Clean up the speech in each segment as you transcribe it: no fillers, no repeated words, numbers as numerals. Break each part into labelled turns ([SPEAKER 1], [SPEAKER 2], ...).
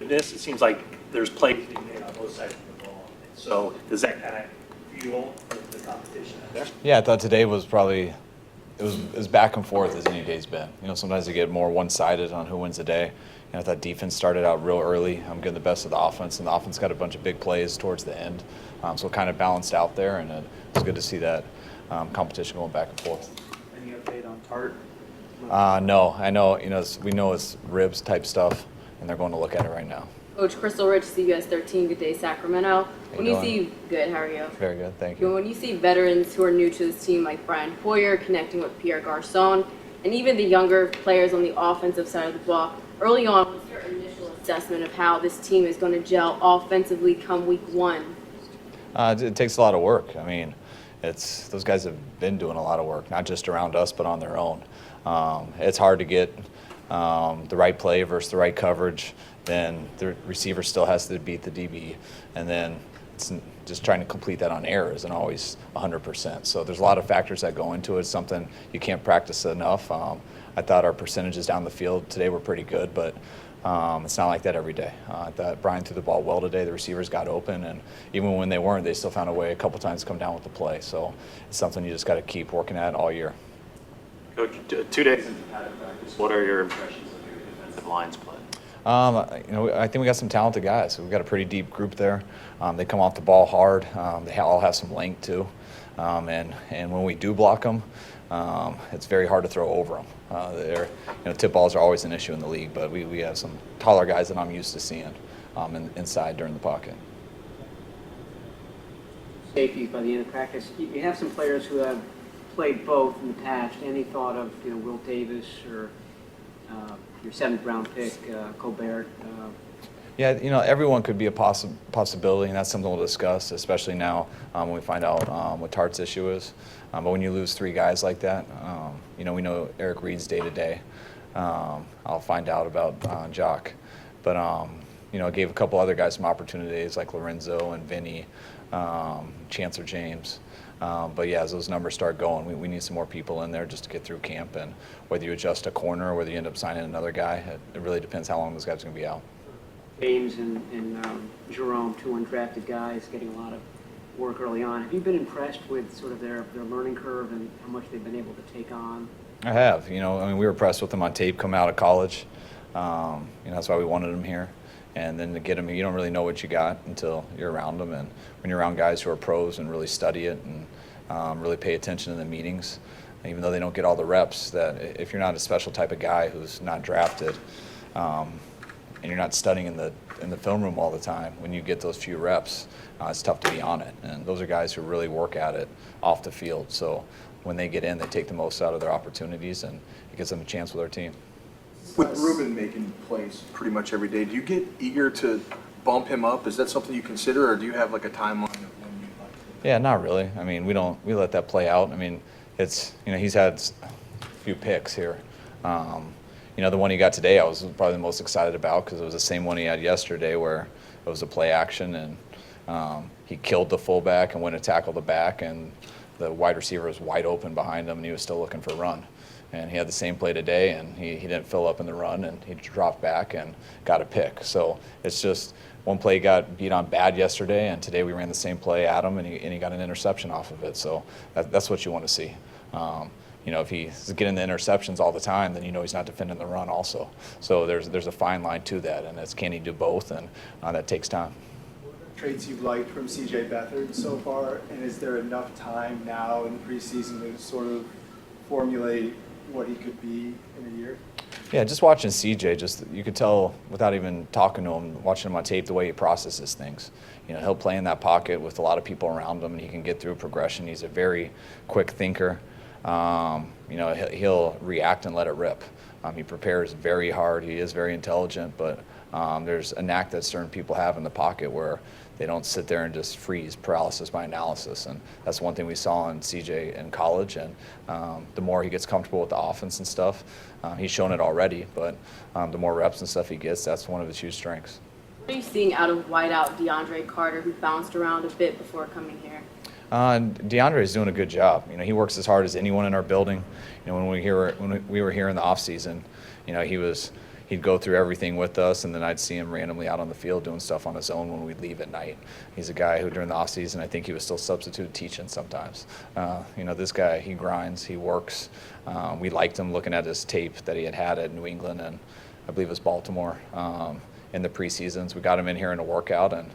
[SPEAKER 1] This, it seems like there's plays being made on both sides of the ball. So does that kind of fuel the competition out there?
[SPEAKER 2] Yeah, I thought today was probably it was as back and forth as any day's been. You know, sometimes you get more one-sided on who wins the day. And I thought defense started out real early. I'm getting the best of the offense, and the offense got a bunch of big plays towards the end. So it kind of balanced out there, and it was good to see that competition going back and forth.
[SPEAKER 1] Any update on Tart?
[SPEAKER 2] No, I know. You know, we know it's ribs type stuff, and they're going to look at it right now.
[SPEAKER 3] Coach Crystal Rich, CBS 13, good day, Sacramento. When you see, good, how are you?
[SPEAKER 2] Very good, thank you.
[SPEAKER 3] When you see veterans who are new to this team like Brian Hoyer connecting with Pierre Garçon, and even the younger players on the offensive side of the ball, early on, what's your initial assessment of how this team is going to gel offensively come week one?
[SPEAKER 2] It takes a lot of work. I mean, those guys have been doing a lot of work, not just around us, but on their own. It's hard to get the right play versus the right coverage. Then the receiver still has to beat the DB, and then it's just trying to complete that on air isn't always 100%. So there's a lot of factors that go into it. It's something you can't practice enough. I thought our percentages down the field today were pretty good, but it's not like that every day. I thought Brian threw the ball well today. The receivers got open, and even when they weren't, they still found a way a couple times to come down with the play. So it's something you just got to keep working at all year.
[SPEAKER 1] Coach, 2 days into padded practice, what are your impressions of your defensive line's play?
[SPEAKER 2] I think we got some talented guys. We've got a pretty deep group there. They come off the ball hard. They all have some length too. And when we do block them, it's very hard to throw over them. Tip balls are always an issue in the league, but we have some taller guys that I'm used to seeing inside during the pocket.
[SPEAKER 4] Safeties by the end of practice. You have some players who have played both in the past. Any thought of Will Davis or your 7th round pick, Colbert?
[SPEAKER 2] Yeah, everyone could be a possibility, and that's something we'll discuss, especially now when we find out what Tart's issue is. But when you lose 3 guys like that, we know Eric Reed's day-to-day. I'll find out about Jock. But, gave a couple other guys some opportunities like Lorenzo and Vinny, Chancellor James. But yeah, as those numbers start going, we need some more people in there just to get through camp. And whether you adjust a corner or whether you end up signing another guy, it really depends how long those guys are going to be out.
[SPEAKER 4] James and Jerome, 2 undrafted guys, getting a lot of work early on. Have you been impressed with sort of their learning curve and how much they've been able to take on?
[SPEAKER 2] I have. We were impressed with them on tape coming out of college. That's why we wanted them here. And then to get them, you don't really know what you got until you're around them. And when you're around guys who are pros and really study it and really pay attention in the meetings, even though they don't get all the reps, that if you're not a special type of guy who's not drafted and you're not studying in the film room all the time, when you get those few reps, it's tough to be on it. And those are guys who really work at it off the field. So when they get in, they take the most out of their opportunities, and it gives them a chance with our team.
[SPEAKER 5] With Ruben making plays pretty much every day, do you get eager to bump him up? Is that something you consider, or do you have like a timeline of when you'd like to?
[SPEAKER 2] Yeah, not really. I mean, we let that play out. I mean, it's he's had a few picks here. The one he got today, I was probably the most excited about because it was the same one he had yesterday, where it was a play action and he killed the fullback and went to tackle the back, and the wide receiver was wide open behind him, and he was still looking for a run. And he had the same play today, and he didn't fill up in the run, and he dropped back and got a pick. So it's just one play got beat on bad yesterday, and today we ran the same play at him, and he got an interception off of it. So that's what you want to see. If he's getting the interceptions all the time, then he's not defending the run also. So there's a fine line to that, and it's can he do both, and that takes time.
[SPEAKER 6] What are traits you've liked from C.J. Beathard so far, and is there enough time now in the preseason to sort of formulate what he could be in a year?
[SPEAKER 2] Yeah, just watching CJ, you could tell without even talking to him, watching him on tape, the way he processes things. He'll play in that pocket with a lot of people around him, and he can get through progression. He's a very quick thinker. He'll react and let it rip. He prepares very hard. He is very intelligent, but there's a knack that certain people have in the pocket where they don't sit there and just freeze, paralysis by analysis. And that's one thing we saw in CJ in college. And the more he gets comfortable with the offense and stuff, he's shown it already, but the more reps and stuff he gets, that's one of his huge strengths.
[SPEAKER 3] What are you seeing out of wideout DeAndre Carter, who bounced around a bit before coming here?
[SPEAKER 2] DeAndre is doing a good job. He works as hard as anyone in our building. When we were here in the off season, he was he'd go through everything with us, and then I'd see him randomly out on the field doing stuff on his own when we'd leave at night. He's a guy who during the off season, I think he was still substitute teaching sometimes. This guy, he grinds, he works. We liked him looking at his tape that he had at New England and I believe it was Baltimore in the preseasons. We got him in here in a workout, and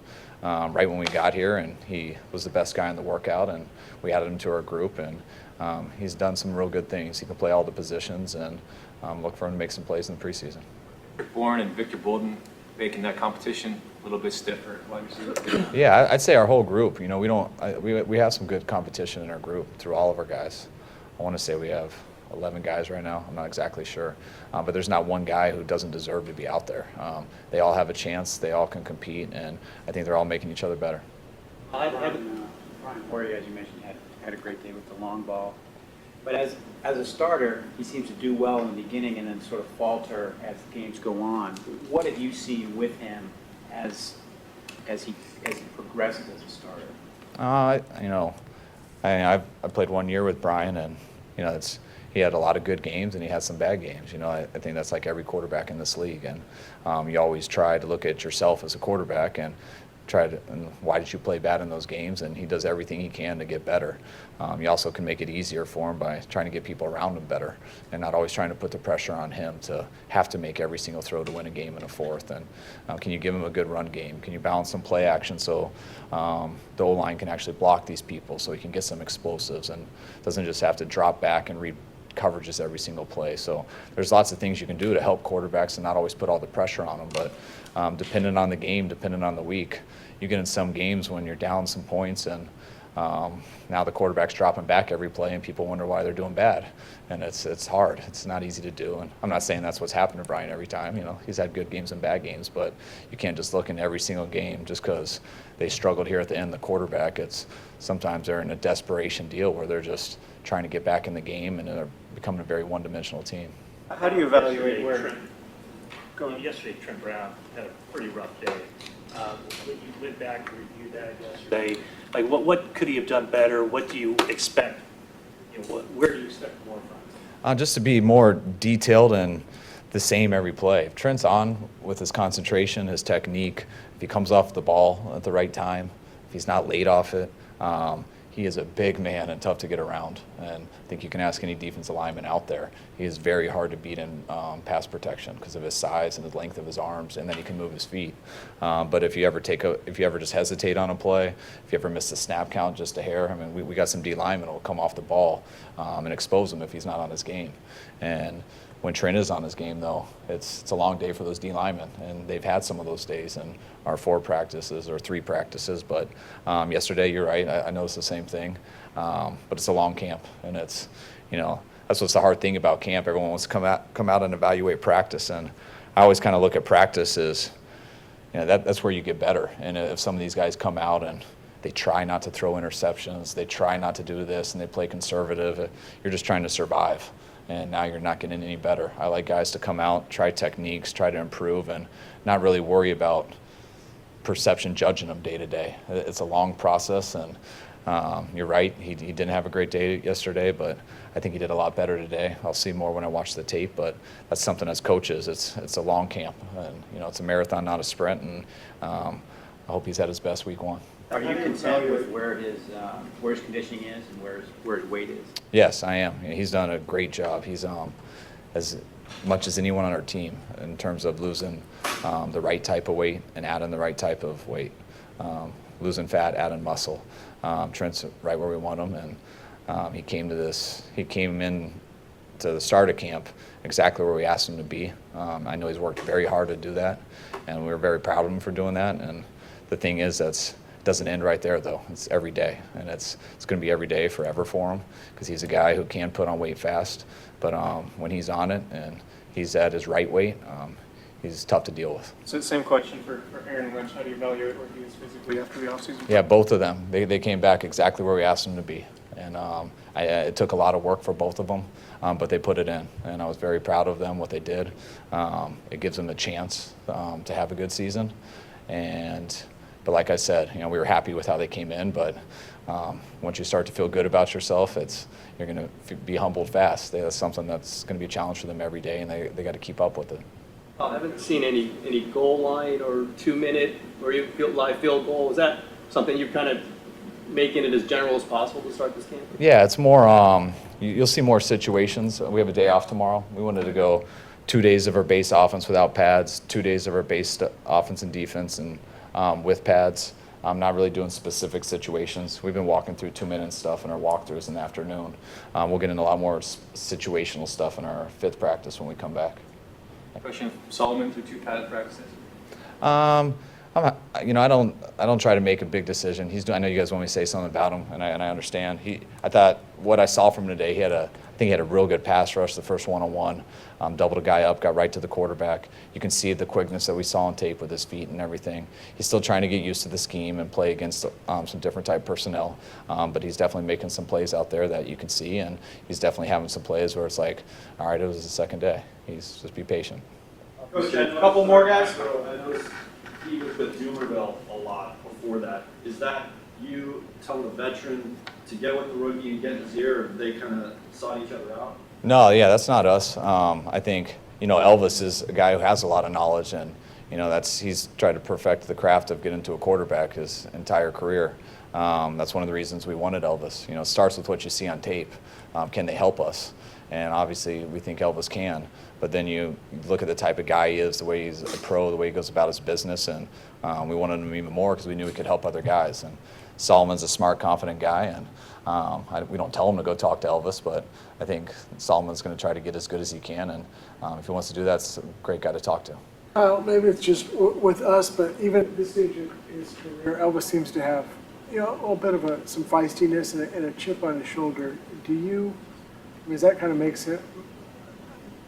[SPEAKER 2] right when we got here, and he was the best guy in the workout, and we added him to our group, and he's done some real good things. He can play all the positions, and look for him to make some plays in the preseason.
[SPEAKER 7] Victor Bourne and Victor Bolden making that competition a little bit stiffer.
[SPEAKER 2] Yeah, I'd say our whole group. We have some good competition in our group through all of our guys. I want to say we have 11 guys right now. I'm not exactly sure, but there's not one guy who doesn't deserve to be out there. They all have a chance. They all can compete, and I think they're all making each other better.
[SPEAKER 8] Brian Poirier, as you mentioned, had a great day with the long ball. But as a starter, he seems to do well in the beginning and then sort of falter as games go on. What have you seen with him as he progresses as a starter?
[SPEAKER 2] I played 1 year with Brian, and he had a lot of good games and he had some bad games. I think that's like every quarterback in this league, and you always try to look at yourself as a quarterback and why did you play bad in those games? And he does everything he can to get better. You also can make it easier for him by trying to get people around him better and not always trying to put the pressure on him to have to make every single throw to win a game in a fourth. And can you give him a good run game? Can you balance some play action so the O-line can actually block these people so he can get some explosives and doesn't just have to drop back and read coverages every single play. So there's lots of things you can do to help quarterbacks and not always put all the pressure on them. But depending on the game, depending on the week, you get in some games when you're down some points and now the quarterback's dropping back every play and people wonder why they're doing bad. And it's hard. It's not easy to do. And I'm not saying that's what's happened to Brian every time. He's had good games and bad games, but you can't just look in every single game just because they struggled here at the end, the quarterback. Sometimes they're in a desperation deal where they're just trying to get back in the game and they're becoming a very one-dimensional team.
[SPEAKER 6] How do you evaluate where?
[SPEAKER 1] Yesterday, Trent Brown had a pretty rough day. When you went back and reviewed that yesterday, what could he have done better? What do you expect? Where do you expect more from?
[SPEAKER 2] Just to be more detailed and the same every play. If Trent's on with his concentration, his technique, if he comes off the ball at the right time, if he's not late off it, he is a big man and tough to get around. And I think you can ask any defensive lineman out there. He is very hard to beat in pass protection because of his size and the length of his arms, and then he can move his feet. But if you ever just hesitate on a play, if you ever miss the snap count just a hair, we got some D linemen who will come off the ball and expose him if he's not on his game. And when Trent is on his game, though, it's a long day for those D linemen, and they've had some of those days in our 4 practices or 3 practices. But yesterday, you're right, I noticed the same thing. But it's a long camp, and that's what's the hard thing about camp. Everyone wants to come out and evaluate practice, and I always kind of look at practice as that's where you get better. And if some of these guys come out and they try not to throw interceptions, they try not to do this, and they play conservative, you're just trying to survive. And now you're not getting any better. I like guys to come out, try techniques, try to improve, and not really worry about perception judging them day to day. It's a long process, and you're right, he didn't have a great day yesterday, but I think he did a lot better today. I'll see more when I watch the tape, but that's something as coaches, it's a long camp, and it's a marathon, not a sprint, and I hope he's at his best week 1.
[SPEAKER 8] Are you content with where his conditioning is and where his weight is?
[SPEAKER 2] Yes, I am. He's done a great job. He's as much as anyone on our team in terms of losing the right type of weight and adding the right type of weight. Losing fat, adding muscle. Trent's right where we want him, and he came in to the start of camp exactly where we asked him to be. I know he's worked very hard to do that, and we're very proud of him for doing that. And the thing is, it doesn't end right there, though. It's every day, and it's going to be every day forever for him because he's a guy who can put on weight fast. But when he's on it and he's at his right weight, he's tough to deal with.
[SPEAKER 9] So same question for Aaron Lynch. How do you evaluate where he was physically after the offseason?
[SPEAKER 2] Yeah, both of them. They came back exactly where we asked them to be. And it took a lot of work for both of them, but they put it in. And I was very proud of them, what they did. It gives them a chance to have a good season. But like I said, we were happy with how they came in. But once you start to feel good about yourself, you're going to be humbled fast. That's something that's going to be a challenge for them every day, and they got to keep up with it.
[SPEAKER 10] I haven't seen any goal line or 2-minute or even live field goal. Is that something you're kind of making it as general as possible to start this camp?
[SPEAKER 2] Yeah, it's more, you'll see more situations. We have a day off tomorrow. We wanted to go 2 days of our base offense without pads, 2 days of our base offense and defense and with pads. I'm not really doing specific situations. We've been walking through 2-minute stuff in our walkthroughs in the afternoon. We'll get into a lot more situational stuff in our fifth practice when we come back.
[SPEAKER 7] Question from Solomon through 2 padded practices.
[SPEAKER 2] I don't try to make a big decision. I know you guys want me to say something about him, and I understand. I thought what I saw from him today, I think he had a real good pass rush the first one-on-one, doubled a guy up, got right to the quarterback. You can see the quickness that we saw on tape with his feet and everything. He's still trying to get used to the scheme and play against some different type personnel, but he's definitely making some plays out there that you can see, and he's definitely having some plays where it's like, all right, it was the second day. Just be patient.
[SPEAKER 10] Coach, a couple more guys.
[SPEAKER 11] I noticed he was with Dumerville a lot before that. Is that you telling a veteran to get with the rookie and get in his ear, or they kind of sought each other out?
[SPEAKER 2] No, yeah, that's not us. I think, Elvis is a guy who has a lot of knowledge, and, he's tried to perfect the craft of getting to a quarterback his entire career. That's one of the reasons we wanted Elvis. It starts with what you see on tape. Can they help us? And obviously, we think Elvis can. But then you look at the type of guy he is, the way he's a pro, the way he goes about his business, and we wanted him even more because we knew he could help other guys. And Solomon's a smart, confident guy, and we don't tell him to go talk to Elvis, but I think Solomon's going to try to get as good as he can, and if he wants to do that, it's a great guy to talk to.
[SPEAKER 12] Maybe it's just with us, but even at this stage in his career, Elvis seems to have, a little bit of some feistiness and a chip on his shoulder. Does that kind of makes him,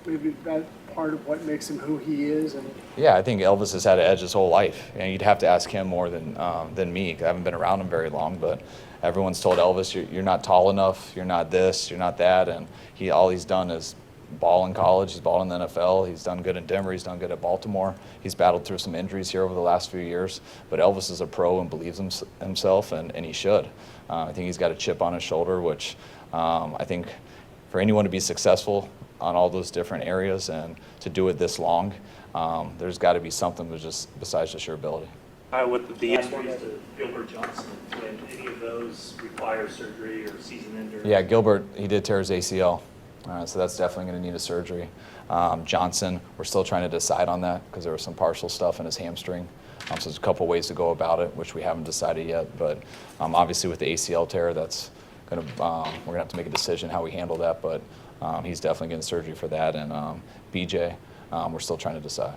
[SPEAKER 12] maybe that part of what makes him who he is?
[SPEAKER 2] Yeah, I think Elvis has had an edge his whole life, and you'd have to ask him more than me. I haven't been around him very long, but everyone's told Elvis, you're not tall enough, you're not this, you're not that, and all he's done is ball in college, he's balled in the NFL, he's done good in Denver, he's done good at Baltimore. He's battled through some injuries here over the last few years, but Elvis is a pro and believes himself, and he should. I think he's got a chip on his shoulder, which I think for anyone to be successful on all those different areas and to do it this long, there's got to be something besides just your ability.
[SPEAKER 1] With the injuries to Gilbert Johnson, when any of those require surgery or season ender?
[SPEAKER 2] Yeah, Gilbert, he did tear his ACL, so that's definitely going to need a surgery. Johnson, we're still trying to decide on that because there was some partial stuff in his hamstring. So there's a couple ways to go about it, which we haven't decided yet. But obviously with the ACL tear, that's we're gonna have to make a decision how we handle that. But he's definitely getting surgery for that. And BJ, we're still trying to decide.